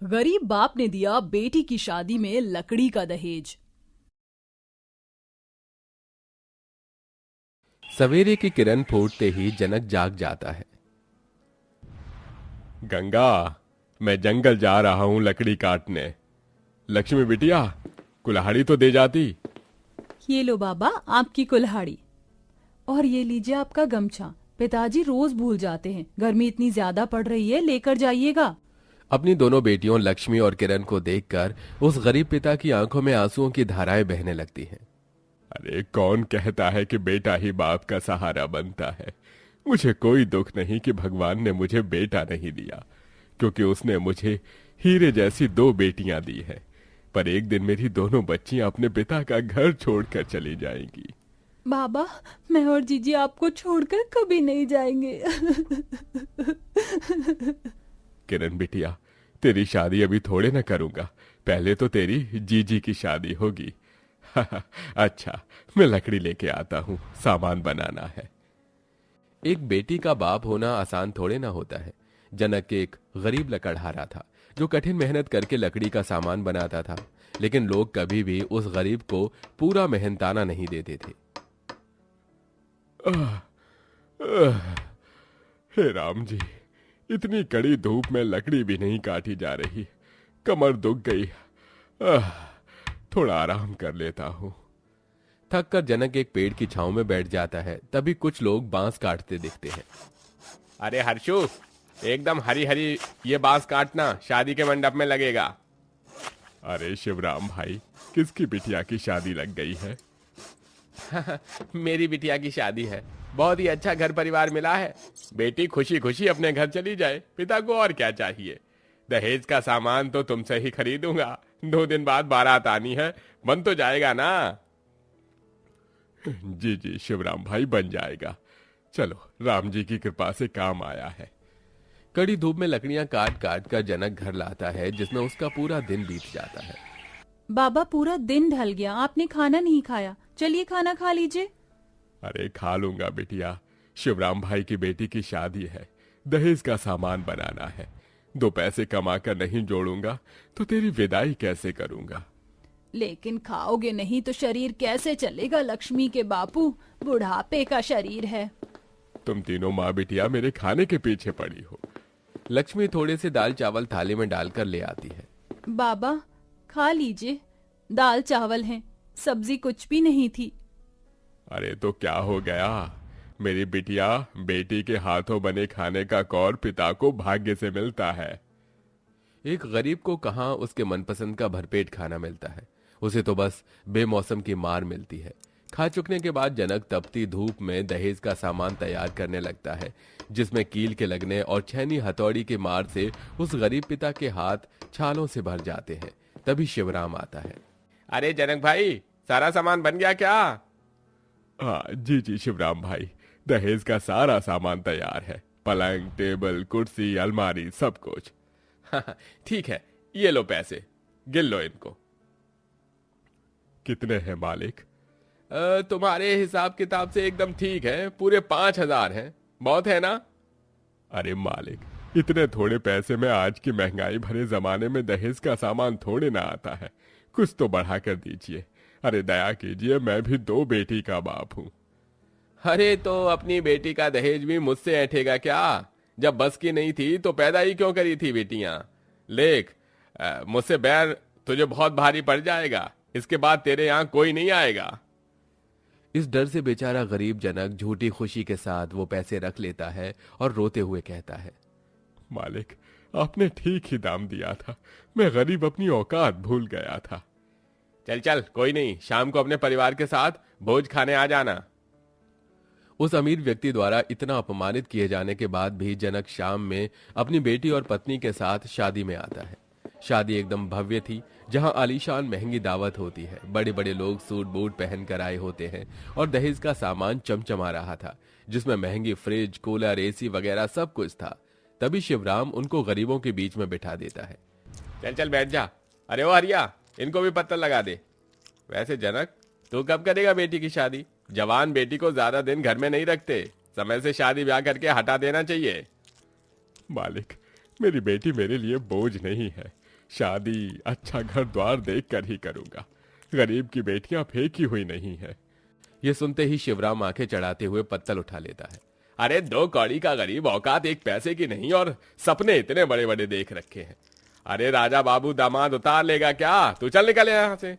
गरीब बाप ने दिया बेटी की शादी में लकड़ी का दहेज। सवेरे की किरण फूटते ही जनक जाग जाता है। गंगा, मैं जंगल जा रहा हूं लकड़ी काटने। लक्ष्मी बिटिया, कुल्हाड़ी तो दे जाती। ये लो बाबा आपकी कुल्हाड़ी, और ये लीजिए आपका गमछा। पिताजी रोज भूल जाते हैं, गर्मी इतनी ज्यादा पड़ रही है, लेकर जाइएगा। अपनी दोनों बेटियों लक्ष्मी और किरण को देखकर उस गरीब पिता की आंखों में आंसुओं की धाराएं बहने लगती हैं। अरे कौन कहता है कि बेटा ही बाप का सहारा बनता है। मुझे कोई दुख नहीं कि भगवान ने मुझे बेटा नहीं दिया, क्योंकि उसने मुझे हीरे जैसी दो बेटियां दी है। पर एक दिन मेरी दोनों बच्चियां अपने पिता का घर छोड़कर चली जाएंगी। बाबा, मैं और जीजी आपको छोड़कर कभी नहीं जाएंगे। किरण बिटिया, तेरी शादी अभी थोड़े न करूंगा, पहले तो तेरी जीजी की शादी होगी। अच्छा, मैं लकड़ी लेके आता हूँ, सामान बनाना है। एक बेटी का बाप होना आसान थोड़े ना होता है। जनक एक गरीब लकड़हारा था जो कठिन मेहनत करके लकड़ी का सामान बनाता था, लेकिन लोग कभी भी उस गरीब को पूरा मेहनताना नहीं देते थे। आह, आह, हे राम जी, इतनी कड़ी धूप में लकड़ी भी नहीं काटी जा रही, कमर दुख गई। आह, थोड़ा आराम कर लेता हूँ। थक कर जनक एक पेड़ की छांव में बैठ जाता है। तभी कुछ लोग बांस काटते दिखते हैं। अरे हर्षु, एकदम हरी हरी ये बांस काटना, शादी के मंडप में लगेगा। अरे शिवराम भाई, किसकी बिटिया की शादी लग गई है? मेरी बिटिया की शादी है। बहुत ही अच्छा घर परिवार मिला है। बेटी खुशी खुशी अपने घर चली जाए, पिता को और क्या चाहिए। दहेज का सामान तो तुमसे ही खरीदूंगा। 2 दिन बाद बारात आनी है, बन तो जाएगा ना? जी जी शिवराम भाई, बन जाएगा। चलो, राम जी की कृपा से काम आया है। कड़ी धूप में लकड़ियां काट काट कर जनक घर लाता है, जिसमें उसका पूरा दिन बीत जाता है। बाबा, पूरा दिन ढल गया, आपने खाना नहीं खाया। चलिए खाना खा लीजिए। अरे खा लूंगा बिटिया, शिवराम भाई की बेटी की शादी है, दहेज का सामान बनाना है। 2 पैसे कमा कर नहीं जोड़ूंगा तो तेरी विदाई कैसे करूंगा? लेकिन खाओगे नहीं तो शरीर कैसे चलेगा लक्ष्मी के बापू, बुढ़ापे का शरीर है। तुम तीनों माँ बिटिया मेरे खाने के पीछे पड़ी हो। लक्ष्मी थोड़े से दाल चावल थाली में डालकर ले आती है। बाबा खा लीजिए, दाल चावल हैं, सब्जी कुछ भी नहीं थी। अरे तो क्या हो गया? मेरी बिटिया, बेटी के हाथों बने खाने का कौर पिता को भाग्य से मिलता है। एक गरीब को कहाँ उसके मनपसंद का भरपेट खाना मिलता है, उसे तो बस बेमौसम की मार मिलती है। खा चुकने के बाद जनक तपती धूप में दहेज का सामान तैयार करने लगता है, जिसमें कील के लगने और छेनी हथौड़ी की मार से उस गरीब पिता के हाथ छालों से भर जाते हैं। तभी शिवराम आता है। अरे जनक भाई, सारा सामान बन गया क्या? हाँ जी जी शिवराम भाई, दहेज का सारा सामान तैयार है। पलंग, टेबल, कुर्सी, अलमारी, सब कुछ। ठीक है, ये लो पैसे, गिन लो इनको। कितने हैं मालिक? तुम्हारे हिसाब किताब से एकदम ठीक है, पूरे 5,000 हैं। बहुत है ना? अरे मालिक, इतने थोड़े पैसे में आज की महंगाई भरे जमाने में दहेज का सामान थोड़े ना आता है। कुछ तो बढ़ा कर दीजिए। अरे दया कीजिए, मैं भी 2 बेटी का बाप हूँ। अरे तो अपनी बेटी का दहेज भी मुझसे ऐंठेगा क्या? जब बस की नहीं थी तो पैदा ही क्यों करी थी बेटियां? लेख, मुझसे बैर तुझे बहुत भारी पड़ जाएगा। इसके बाद तेरे यहाँ कोई नहीं आएगा। इस डर से बेचारा गरीब जनक झूठी खुशी के साथ वो पैसे रख लेता है और रोते हुए कहता है, मालिक, आपने ठीक ही दाम दिया था। मैं गरीब अपनी औकात भूल गया था। चल चल, कोई नहीं, शाम को अपने परिवार के साथ भोज खाने आ जाना। उस अमीर व्यक्ति द्वारा इतना अपमानित किए जाने के बाद भी जनक शाम में अपनी बेटी और पत्नी के साथ शादी में आता है। शादी एकदम भव्य थी, जहां आलीशान महंगी दावत होती है। बड़े बड़े लोग सूट बूट पहन कर आए होते हैं और दहेज का सामान चमचमा रहा था, जिसमें महंगी फ्रिज, कूलर, एसी वगैरह सब कुछ था। तभी शिवराम उनको गरीबों के बीच में बिठा देता है। चल चल बैठ जा। अरे ओ हरिया, इनको भी पत्तल लगा दे। वैसे जनक, तू कब करेगा बेटी की शादी? जवान बेटी को ज्यादा दिन घर में नहीं रखते, समय से शादी ब्याह करके हटा देना चाहिए। मालिक, मेरी बेटी मेरे लिए बोझ नहीं है। शादी अच्छा घर द्वार देख कर ही करूंगा। गरीब की बेटियां फेंकी हुई नहीं है। ये सुनते ही शिवराम आंखें चढ़ाते हुए पत्तल उठा लेता है। अरे 2 कौड़ी का गरीब, औकात 1 पैसे की नहीं और सपने इतने बड़े बड़े देख रखे हैं। अरे राजा बाबू दामाद उतार लेगा क्या? तू चल निकल यहां से।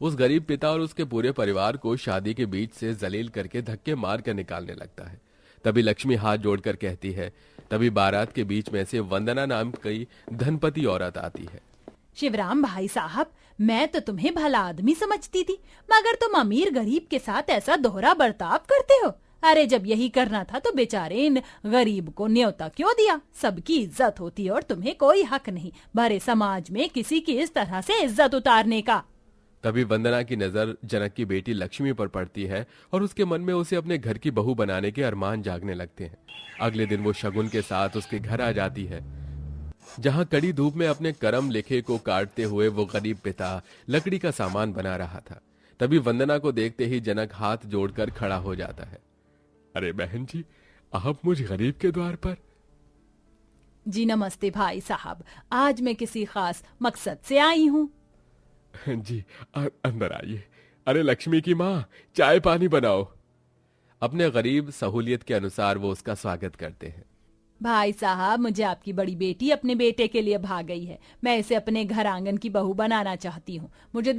उस गरीब पिता और उसके पूरे परिवार को शादी के बीच से जलील करके धक्के मार कर निकालने लगता है। तभी लक्ष्मी हाथ जोड़कर कहती है। तभी बारात के बीच में से वंदना नाम की धनपति औरत आती है। शिवराम भाई साहब, मैं तो तुम्हें भला आदमी समझती थी, मगर तुम अमीर गरीब के साथ ऐसा दोहरा बर्ताव करते हो। अरे जब यही करना था तो बेचारे इन गरीब को न्योता क्यों दिया? सबकी इज्जत होती है और तुम्हें कोई हक नहीं भरे समाज में किसी की इस तरह से इज्जत उतारने का। तभी वंदना की नजर जनक की बेटी लक्ष्मी पर पड़ती है और उसके मन में उसे अपने घर की बहू बनाने के अरमान जागने लगते हैं। अगले दिन वो शगुन के साथ उसके घर आ जाती है, जहां कड़ी धूप में अपने करम लिखे को काटते हुए वो गरीब पिता लकड़ी का सामान बना रहा था। तभी वंदना को देखते ही जनक हाथ जोड़कर खड़ा हो जाता है। अरे बहन जी, आप मुझ गरीब के द्वार पर? जी नमस्ते भाई साहब, आज मैं किसी खास मकसद से आई हूँ। जी अंदर आइए। अरे लक्ष्मी की माँ, चाय पानी बनाओ। अपने गरीब सहूलियत के अनुसार वो उसका स्वागत करते हैं। भाई साहब, मुझे आपकी बड़ी बेटी अपने बेटे के लिए भाग गई है। मैं इसे अपने घर आंगन की बहू बनाना चाहती हूँ। मुझे